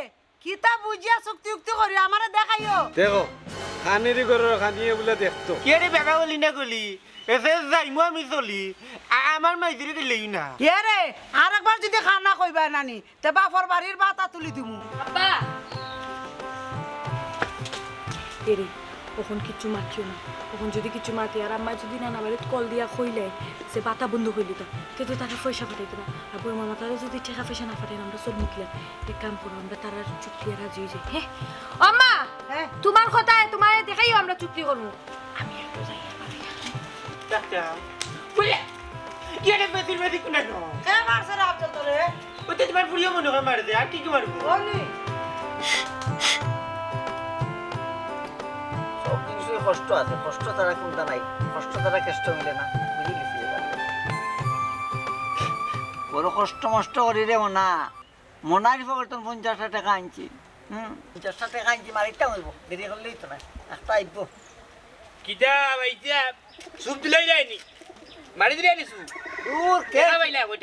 কিতা বুঝিয়া চুক্তি উক্তি করি আমারে দেখাইও দেখো খানিরি করে খানিয়ে বলে দেখতো কে রে বাবা বলি না গলি এসে যাইমু আমি চলি আমার মাইদিরে গেলেই না রে আর একবার যদি খানা কইবা নানি তে বাপর বাড়ির বাতা তুলি দিমু আব্বা এরে কখন কিছু মাতিও না কখন যদি কিছু মাতি আর আম্মা যদি না নামারে কল দিয়া কইলে যে বাতা বন্ধ হইলি তো কিন্তু তারা পয়সা পাঠাইতো না আর বই মামা তারা যদি টাকা পয়সা না পাঠাই আমরা সব মুখলে এক কাম করো আমরা তারা চুক্তি রাজি হয়ে যাই হ্যাঁ আম্মা হ্যাঁ তোমার কথায় তোমার দেখাইও আমরা চুক্তি করবো বলে কে রে বেদির কোনা নো কে মারছে রে আব্দুল তোরে ওতে তোমার পুরিও মনে হয় মার দে আর কি মারবো বলি সব জিনিসের কষ্ট আছে কষ্ট তারা কোনটা নাই কষ্ট তারা কষ্ট মিলে না বুঝি গেছি বড় কষ্ট মষ্ট করি রে মনার পকেটন 50 টাকা আনছি 50 টাকা আনছি মারিতাম হইব দেরি করলেই তো না একটা আইব কিতা বাইজা সুপ দিলাই যায়নি মারি দিলাই নি সুপ দূর কে টাকা বাইলাবো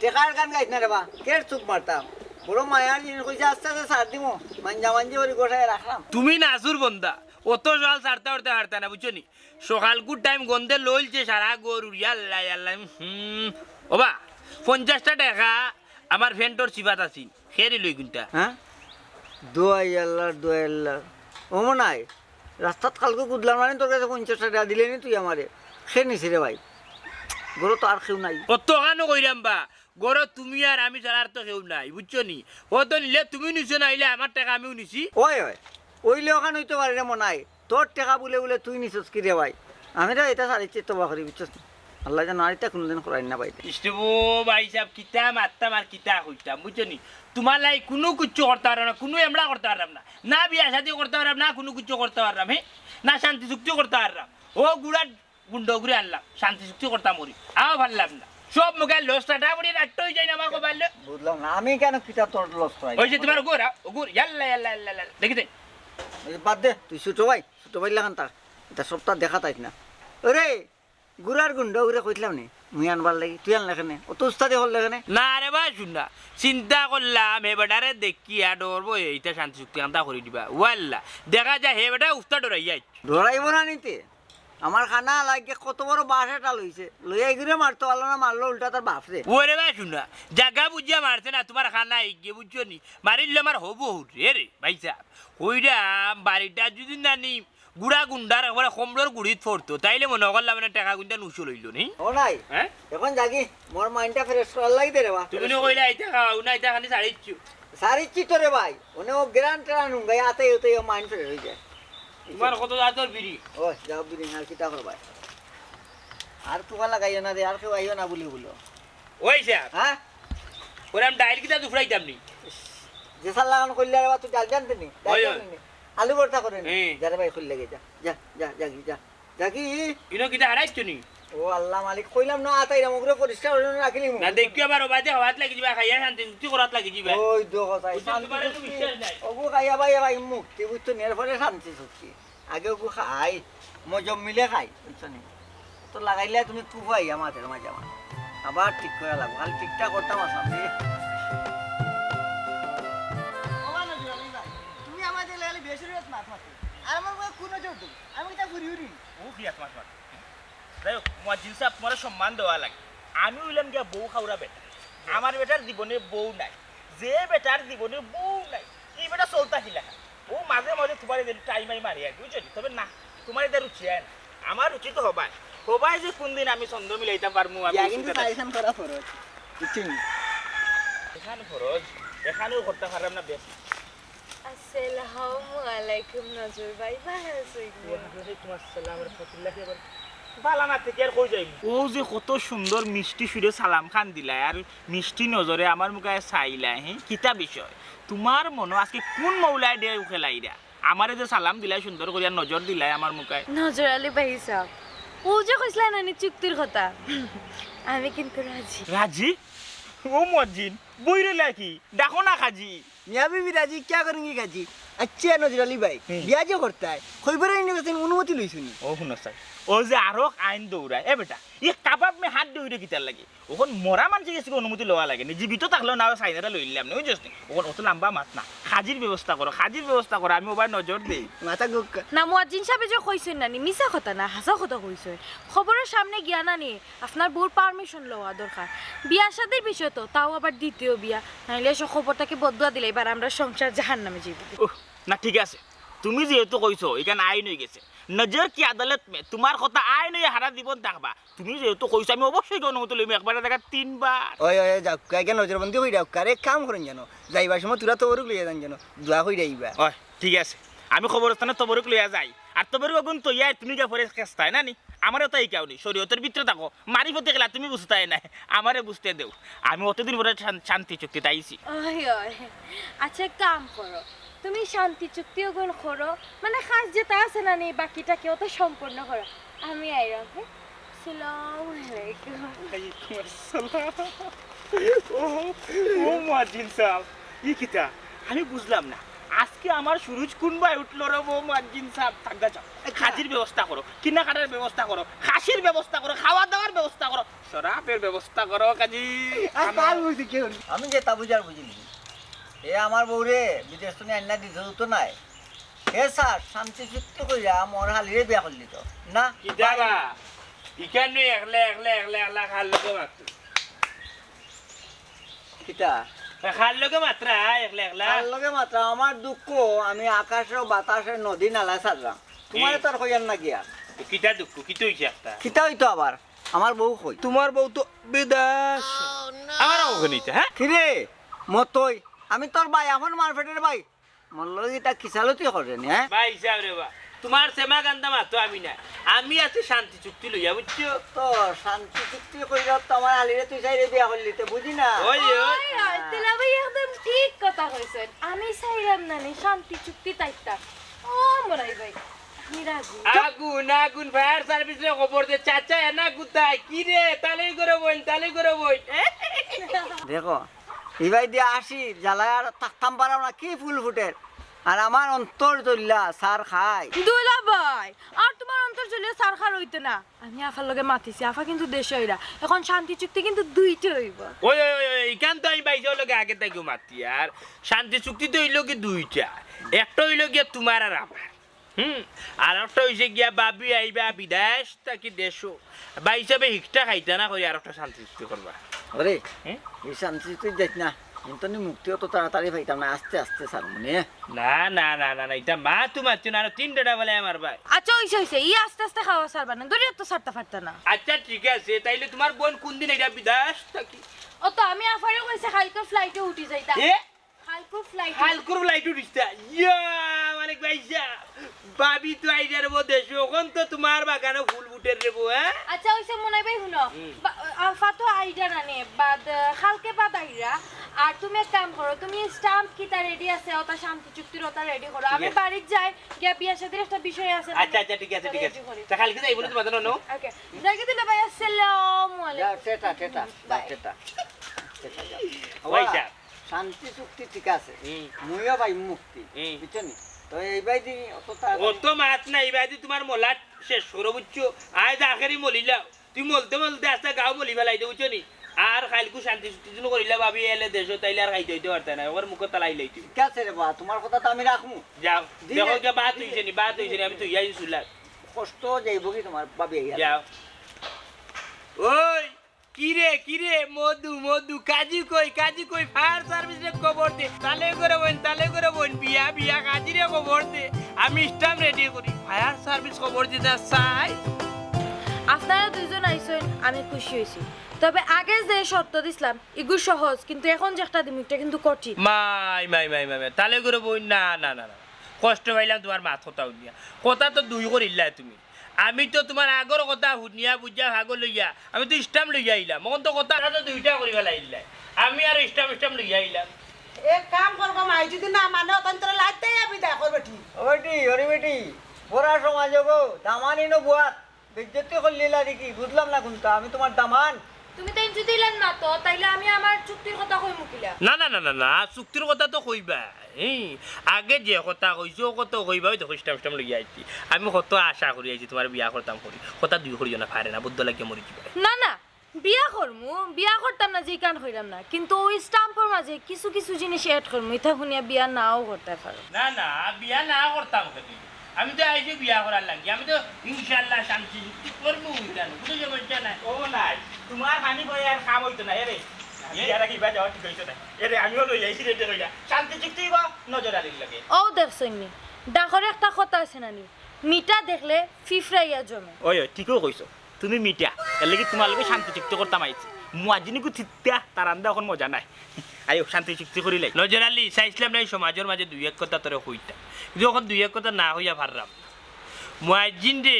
টেকার গান গাইছ না রে বা কে চুপ মারতাম বড় মায়ার জিনিস কইছে আস্তে আস্তে সার দিমু মাঞ্জা মাঞ্জি করে গোটায় রাখলাম তুমি নাজুর বন্দা অত জল ছাড়তে উঠতে পারতা না বুঝছো নি সকালকুর টাইম গন্ধে লইলছে সারা গরু আল্লাহ আল্লাহ ওবা 50টা টাকা আমার ফ্রেন্ডর চিবাত আছি খেয়ে লই কোনটা হ্যাঁ দোয়াই আল্লাহ ও নাই রাস্তাত কালকে কুদলাম মানে তোর কাছে 50 টাকা দিলে নি তুই আমারে খেয়ে নিছি রে ভাই গরু তো আর কেউ নাই কত কানো কইরাম বা গরো তুমি আর আমি ছাড়া আর তো কেউ নাই বুঝছো নি ও তো নিলে তুমি নিছো না হইলে আমার টাকা আমিও নিছি ওই ওইলে ওখানে হইতে পারি রে মনাই তোর টাকা বলে তুই নিছিস কি রে ভাই আমি তো এটা সারিচ্ছি তোবা করি বুঝছিস আল্লাহ যেন আরিটা কোনোদিন করাই না ভাই ইষ্টবো ভাই সাহেব কিতা মারতাম আর কিতা হইতাম বুঝছো নি তোমার লাই কোনো কিচ্ছু করতে পারলাম না কোনো এমড়া করতে পারলাম না না বিয়া শাদি করতে পারলাম না কোনো কিচ্ছু করতে পারলাম হ্যাঁ না শান্তি চুক্তিও করতে পারলাম ও গুড়া গুন্ড ঘুরে আনলাম শান্তি চুক্তি করতাম মরি আও পারলাম না সব মুখে লস টাটা পড়ি রাট্ট হয়ে যায় না আমার পারলে বুঝলাম না আমি কেন কিতা তোর লস করাই ওই যে তোমার গোর ইয়াল্লা ইয়াল্লা ইয়াল্লা দেখি দে বাদ দে তুই ছোট ভাই লাগান তার এটা সপ্তাহ দেখা তাইস না ওরে গুড়ার গুন্ড ঘুরে কইলাম নি মুই আনবার লাগি তুই আনলে কেনে ও তো উস্তাদি হল লেখানে না রে ভাই শুন না চিন্তা করলাম হে বেটারে দেখি আর ডরবো এইটা শান্তি চুক্তি আনতা করে দিবা ওয়াল্লা দেখা যায় হে বেটা উস্তা ডরাই যাই ধরাইব না নিতে আমার খানা লাগে কত বড় বাসাটা লইছে লইয়া ঘুরে মারতে পারলো না মারলো উল্টা তার বাপরে ওরে ভাই শুন না জায়গা বুঝিয়া মারছে না তোমার খানা গিয়ে বুঝছো নি মারিলে আমার হবো রে রে ভাই সাহেব ওইটা বাড়িটা যদি না নি গুড়া গুন্ডার একবারে কমলোর গুড়িত পড়তো তাইলে মনে করলাম না টাকা গুন্ডা নুসো লইলো নি ও নাই হ্যাঁ এখন জাগি মোর মাইন্ডটা ফ্রেশ করার লাগি দে রে বা তুমি কইলা আইতা খাও না আইতা খানি ছাড়িচ্ছু সারিচ্ছি তো রে ভাই ওনে ও গ্রান ট্রান হুঙ্গাই আতে ওতে মাইন্ড ফ্রেশ হয়ে যায় তোমার কত জাতর বিড়ি ও যাও বিরিং আর কিতা করবা আর তুকা লাগাইও না রে আর কেউ আইও না বলি বলো ওই সাহেব হ্যাঁ ওরে আমি ডাইল কিতা দুফরাইতাম নি যে সাল লাগানো করলে রে বা তুই ডাল জানতে নি ওই, ওই। আলু ভর্তা করে নি হ্যাঁ। যারে ভাই খুললে গে যা জাগি জাগি ইনো কিতা হারাইছো নি ও আল্লাহ মালিক কইলাম না আতাই রামগ্র পরিষ্কার করে রাখিলি না দেখি আবার ওবাদে হওয়াত লাগি যাবা খাইয়া শান্তি চুক্তি করাত লাগি যাবা ওই দো কথা বুঝছো, তোমার একটু বিশ্বাস নাই। ওগু খাইয়া ভাই মুক্তি বুঝতো নের ফলে শান্তি সুক্তি আগে ওগু খাই মজম মিলে খাই বুঝছো নি তো লাগাইলে তুমি কুফাই আমাদের মাঝে আমার আবার ঠিক করে লাগবো খালি ঠিকঠাক করতাম আসলাম তুমি আমাদের লাগালে বেশি রেট না থাকে আর আমার কোনো জোর দেবো আমি তা ঘুরি ঘুরি ও কি আত্মা তোমার যাই হোক মজিল সাহেব তোমার সম্মান দেওয়া লাগে আমি হইলাম গিয়া বউ খাওয়া বেটা আমার বেটার জীবনে বউ নাই যে বেটার জীবনে বউ নাই এই বেটা চলতা খিলা ও মাঝে মাঝে তোমার এদের টাইমাই মারি আর কি বুঝলি তবে না তোমার এদের রুচি হয় না আমার রুচি তো হবাই হবাই যে কোনদিন আমি ছন্দ মিলাইতে পারবো আমি কিন্তু সাইসান করা ফরজ বুঝছেন এখানে খরচ এখানেও করতে পারলাম না বেশ আসসালামু আলাইকুম নজর ভাই ভালো আছেন তোমার সালামের ফতুল্লাহ এবার বালানা থেকে আর কই যাইব ও যে কত সুন্দর মিষ্টি সুরে সালাম খান দিলাই আর মিষ্টি নজরে আমার মুখে চাইলাই হ্যাঁ কিতা বিষয় তোমার মনে আজকে কোন মৌলাই দিয়ে খেলাইরা আমারে যে সালাম দিলাই সুন্দর করিয়া নজর দিলাই আমার মুখে নজর আলী ভাই সাহেব ও যে কইছিলেন না চুক্তির কথা আমি কিন্তু রাজি রাজি ও মজিন বইরে লাকি দেখো না খাজি मियाँ बीबी राजी क्या करेंगे काजी अच्छे है नजर अली भाई ब्याह जो करता है कोई बड़े इन्हें अनुमति ली सुनी ও শুনো চাই ও যে আরো আইন দৌড়ায় এ বেটা ই কাবাব মে হাত দৌড়ে কিতার লাগে ওখন মরা মানুষ গেছে অনুমতি লওয়া লাগে না জীবিত থাকলেও না সাইনারা লইলাম না বুঝছিস নি ওখন অত লম্বা মাছ না খাজির ব্যবস্থা করো আমি ওবার নজর দেই माता गुक्का না মুয়াজ্জিন সাহেব যে কইছেন না মিছা কথা না হাসা কথা কইছেন খবরের সামনে গিয়া না নি আপনার বউর পারমিশন লওয়া দরকার বিয়া শাদির বিষয় তো তাও আবার দ্বিতীয় বিয়া নাইলে সব খবরটাকে বদুয়া দিলে এবার আমরা সংসার জাহান্নামে যাইব ওহ না ঠিক আছে তুমি যেহেতু কইছো এখানে আইন হয়ে গেছে নজর কি আদালত মে তোমার কথা আইন হয়ে হারা জীবন থাকবা তুমি যেহেতু কইছো আমি অবশ্যই অনুমতি লইম একবার দেখা 3 বার ओए ओए जाओ क्या क्या नजर बंदी हुई जाओ करे काम करें जानो जाइबा समय तुरा तो वरुक लिया जानो दुआ हुई जाइबा ওই ঠিক আছে আমি খবরস্থানে তবরক লইয়া যাই আর তবরক আগুন তো ইয়াই তুমি যা পরে কেস্তায় না নি আমারও তাই কেউনি শরীয়তের ভিতরে থাকো মারি ফতে গেলা তুমি বুঝতাই না আমারে বুঝতে দেও আমি অতদিন পরে শান্তি চুক্তি তাইছি ওই ওই আচ্ছা এক কাম করো তুমি শান্তি চুক্তিও গুণ করো মানে কাজ যেটা আছে না নি বাকিটা কেউ তো সম্পূর্ণ করো আমি আইরাম হ্যাঁ আসসালামু আলাইকুম ও মুয়াজ্জিন সাহেব ই কিতা আমি বুঝলাম না আজকে আমার সুরুজ কুনবাই উঠলো রে ও মুয়াজ্জিন সাহেব থাকা যাও খাজির ব্যবস্থা করো কিনা কাটার ব্যবস্থা করো খাসির ব্যবস্থা করো খাওয়া দাওয়ার ব্যবস্থা করো শরাবের ব্যবস্থা করো কাজী কাল বুঝি কেউ আমি যে তা বুঝার বুঝিলি এ আমার বউরে বিদেশ তো আন্না দিতে তো নাই এ স্যার শান্তি চুক্তি কইরা মোর হালিরে বিয়া করলি তো না কিতাবা ইখানে একলা একলা একলা একলা খাল লোকে মাত্র কিতা খাল লোকে মাত্র একলা একলা তার লগে মাত্র আমার দুঃখ আমি আকাশের বাতাসের নদী নালা ছাড়লাম তোমার তোর কইয়ার না গিয়া কিতা দুঃখ কিতা হইছে একটা কিতা হইতো আবার আমার বউ কই তোমার বউ তো বিদেশ আমার ওখানে হ্যাঁ কিরে মতই আমি তোর ভাই আমার মারফেটের ভাই মোর লগে এটা কিসালতি করে নি হ্যাঁ ভাই হিসাব রে বা তোমার সেমা গান্দা মাতো আমি না আমি আছি শান্তি চুক্তি লইয়া বুঝছো তো শান্তি চুক্তি কইরা তোমার হালিরে তুই চাইরে বিয়া করলি তো বুঝি না ওই ওই তেলা ভাই একদম ঠিক কথা কইছেন আমি চাইলাম না নি শান্তি চুক্তি তাইতা ও মনাই ভাই আমি রাজি আগুন আগুন ফায়ার সার্ভিস রে খবর দে চাচা এনা গুতাই কি রে তালেই করে বই দেখো ইবাই দিয়ে আসি জ্বালায় আর থাকতাম পারাম না কি ফুল ফুটের আর আমার অন্তর জ্বললা সার খাই দুলা ভাই আর তোমার অন্তর চলে সারখার হইতো না আমি আফার লগে মাতিছি আফা কিন্তু দেশ হইরা এখন শান্তি চুক্তি কিন্তু দুইটা হইব ওই ওই ওই ইকান তো আমি বাইজে লোকে আগে থেকে মাতি আর শান্তি চুক্তি তো হইল কি দুইটা একটা হইল গিয়া তোমার আর আমার আর একটা হইছে গিয়া বাবি আইবা বিদেশ তাকি দেশো বা হিসাবে হিকটা খাইতা না করি আর একটা শান্তি চুক্তি করবা ওরে হুম? এই শান্তি তুই দেখ না কিন্তু মুক্তিও তো তাড়াতাড়ি পাইতাম না আস্তে আস্তে স্যার মনে না না না না না এটা মা তোমার না আর তিনটা বলে আমার ভাই আচ্ছা হইছে ই আস্তে আস্তে খাওয়া সারবা না দরিয়া তো সারতে পারতা না আচ্ছা ঠিক আছে তাইলে তোমার বোন কোন দিন এটা বিদেশ থাকি ও তো আমি আফারে কইছে কালকে ফ্লাইটে উঠি যাইতা এ কালকে ফ্লাইটে হালকুর লাইট উঠিসটা ইয়া মানে ভাইসা বাবি তো আইডার মো দেশ ওখান তো তোমার বাগানে ফুল ফুটের রেবো হ্যাঁ আচ্ছা হইছে মনে ভাই শুনো আফা তো আইডা রানে বাদ কালকে বাদ আইরা আর তুমি এক কাম করো তুমি স্টাম্প কিটা রেডি আছে ওটা শান্তি চুক্তির ওটা রেডি করো আমি আছে। বাড়িতে যাই গিয়া বিয়া শাদীর একটা বিষয় আছে আচ্ছা আচ্ছা ঠিক আছে ঠিক আছে তা কালকে যাইব না তোমাদের নো ওকে যাইকে দিলে ভাই আসসালামু যা আলাইকুম টেটা টেটা Bye. টেটা টেটা যাও। ওইসা। শান্তি চুক্তি ঠিক আছে হুম। মুইও ভাই মুক্তি হুম। বুঝছনি তো এইবাই দি অত তাড়াতাড়ি- অত মাত নাই বাইদি তোমার মোলাট শেষ করো বুঝছো আজ আখেরি মলিলা তুই মলতে মলতে আস্তে গাও মলি বেলাই দে বুঝছো নি আর খাইলকু শান্তি চুক্তি জন্য করিলা ভাবি এলে দেশ তাইলে আর খাইতে হইতে পারতে না ওর মুখ তালাই লই তুমি ঠিক আছে রে বা তোমার কথা তো আমি রাখমু যাও দিলে- দেখো কে বাত হইছে নি আমি তো ইয়াই শুনলা কষ্ট যাইব কি তোমার পাবে যাও ওই কিরে মধু মধু কাজী কই ফায়ার সার্ভিস রে খবর দে তালে করে বোন বিয়া কাজী রে খবর দে আমি স্টাম্প রেডি করি ফায়ার সার্ভিস খবর দিতে চাই আপনারা দুইজন আইছেন আমি খুশি হইছি তবে আগে যে শর্ত দিছিলাম ইগু সহজ কিন্তু এখন যে একটা দিম এটা কিন্তু কঠিন মাই তালে করে বোন না কষ্ট পাইলাম তোমার মাথ কথা শুনিয়া কথা তো দুই করিলা তুমি আমি তো তোমার আগর কথা শুনিয়া বুঝা ভাগর লইয়া আমি তো স্টাম্প লইয়া আইলাম মন তো কথা তো দুইটা করিবা লাগিলা আমি আর স্টাম্প লইয়া আইলাম এক কাম করবো মাই যদি না মানে অতন্ত্র লাগতে আমি দেখো বেটি ও বেটি ওরে বেটি বড়া সমাজ গো দামানি নো বুয়াত বিজ্জতি করলিলা দেখি বুঝলাম না কিন্তু আমি তোমার দামান তুমি তাই যদি দিলেন না তো তাইলে আমি আমার চুক্তির কথা কই মুকিলা না চুক্তির কথা তো কইবা আগে যে কথা কইছো ও কত কইবা ওই দেখো স্টাম্প লইয়া আইছি আমি কত আশা করি আইছি তোমার বিয়া করতাম করি কথা দুই করিও না পারে না বুদ্ধ লাগিয়ে মরি যাবে না বিয়া করতাম না যে কান কইরাম না কিন্তু ওই স্টাম্পের মাঝে কিছু কিছু জিনিস এড করমু এটা শুনিয়া বিয়া নাও করতে পারো না বিয়া না করতাম কেন আমি তো আইছি বিয়া করার লাগি আমি তো ইনশাআল্লাহ শান্তি চুক্তি করবো জানো বুঝে যাবো না ও নাই তোমার পানি বই আর কাম হইতো না এরে ইয়ারা কিবা যাওয়া ঠিক হইতো না এরে আমিও লই আইছি রেটে কইলা শান্তি চুক্তি বা নজর আলির লাগে ও দেখছনি ডাকরে একটা কথা আছে নানি মিটা দেখলে ফিফরাইয়া জমে ওই ঠিকও কইছো তুমি মিটা এর লাগি তোমার লগে শান্তি চুক্তি করতাম আইছি মুয়াজিনিকু থিত্যা তার আন্দা এখন মজা নাই আইও শান্তি চুক্তি করিলাই নজর আলী চাইছিলাম না এই সমাজের মাঝে দুই এক কথা তোরে কইতা কিন্তু এখন দুই এক কথা না হইয়া পারলাম মুয়াজ্জিন রে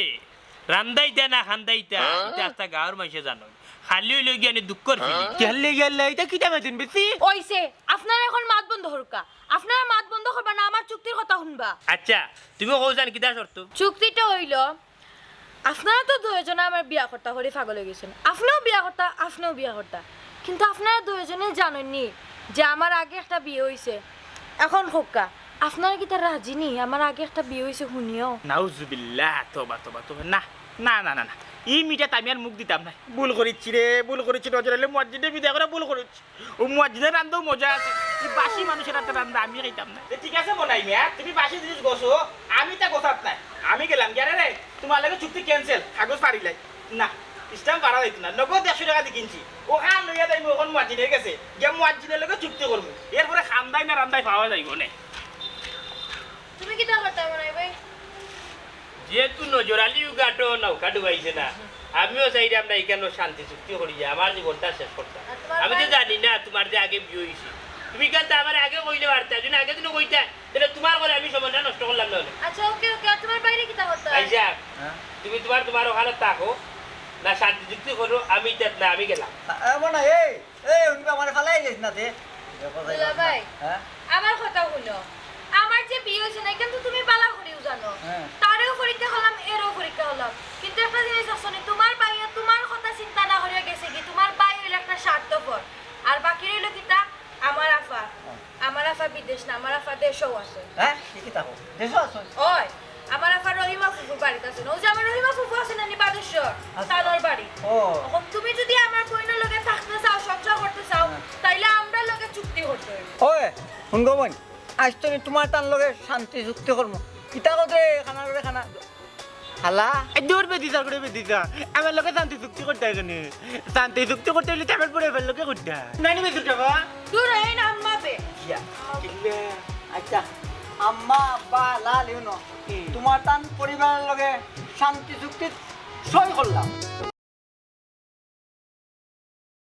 রান্দাইতা না খান্দাইতা এটা আস্তা গাঁৱৰ মানুষে জানো খালি লই গিয়ে দুঃখ করছি গেলে গেলে এটা কিটা মাতিন বেশি ওইছে আপনারা এখন মাত বন্ধ হরকা আপনারা মাত বন্ধ করবা না আমার চুক্তির কথা শুনবা আচ্ছা তুমি কৌজান কিতা শর্ত চুক্তিটা হইল আপনারা তো দুজনে আমার বিয়া করতা হরি পাগল হয়ে গেছেন আপনিও বিয়া করতা কিন্তু আপনারা দুজনে জানেননি যে আমার আগে একটা বিয়ে হইছে এখন হোক্কা আপনারা কি তার রাজি নি আমার আগে একটা বিয়ে হইছে শুনিও নাউজুবিল্লাহ তোবা না না না না না ই মিঠাত আমি আর মুখ দিতাম না ভুল করেছি রে ভুল করেছি নজর এলে মসজিদে বিদায় করে ভুল করেছি ও মসজিদে রান্ধেও মজা আছে এই বাসি মানুষের হাতে রান্ধা আমি খাইতাম না ঠিক আছে বনাই মিয়া তুমি বাসি জিনিস গোছো আমি তা গোছাত নাই আমি গেলাম গিয়ে রে তোমার লাগে চুক্তি ক্যান্সেল কাগজ পারিলাই না ইসলাম পারা যাইতো না নগদ 100 টাকা দিয়ে কিনছি ওখান লইয়া যাই ওখান মসজিদে গেছে গিয়ে মসজিদের লগে চুক্তি করবো এরপরে খান্দাই না রান্দাই পাওয়া যাইব না তুমি কিতা করতা মনাই ভাই যেহেতু নজরালিও গাটো নৌকা ডুবাইছে না আমিও চাইলাম না এখানে শান্তি চুক্তি করি যে আমার জীবনটা শেষ করতাম আর তোমার আমি তো ভাই? জানি না তোমার যে আগে বিয়ে হয়েছে তুমি কেন আমার আগে কইলে পারতা যদি আগে দিনও কইতা তাহলে তোমার করে আমি সময়টা নষ্ট করলাম না আচ্ছা ওকে ওকে আর তোমার বাইরে কিতা করতা আইসা হ্যাঁ তুমি তোমার ওখানে থাকো না শান্তি চুক্তি করো আমি না আমি গেলাম এমন না এই এই উনকে আমার ফালাই যাইস না তে দুলা ভাই হ্যাঁ আমার কথা শুনো আমার যে বিয়ে হয়েছে না কিন্তু তুমি বালা করিও জানো হ্যাঁ। তারেও পরীক্ষা হলাম এরও পরীক্ষা হলাম কিন্তু একটা জিনিস আসলে তোমার বাইরে তোমার কথা চিন্তা না করিয়া গেছে কি তোমার বাই হইলো একটা স্বার্থপর আর বাকি রইল কিতা আমার আফা বিদেশ না আমার আফা দেশও আছে হ্যাঁ কি থাকো দেশো আছো ওই আমার আফা রহিমা ফুফুর বাড়িতে আছে না ও যে আমার রহিমা ফুফু আছে না নিবাদেশ্বর তাদের বাড়ি ও এখন তুমি যদি আমার বোনের লগে থাকতে চাও সংসার করতে চাও তাইলে আমরা লগে চুক্তি করতে হইব ওই শুনগো বোন আজ তুমি তোমার টান লগে শান্তি চুক্তি করবো কিতা কথা খানা করে খানা খালা দূর বেদিছা করে বেদিছা আমার লোকে শান্তি চুক্তি করতে এখানে শান্তি চুক্তি করতে হলে তেমন পরে এবার লোকে করতে নানি বেদুর যাবা দূর এই না আম্মাবে আচ্ছা আম্মা আব্বা লাল ইউনো তোমার টান পরিবারের লগে শান্তি চুক্তি সই করলাম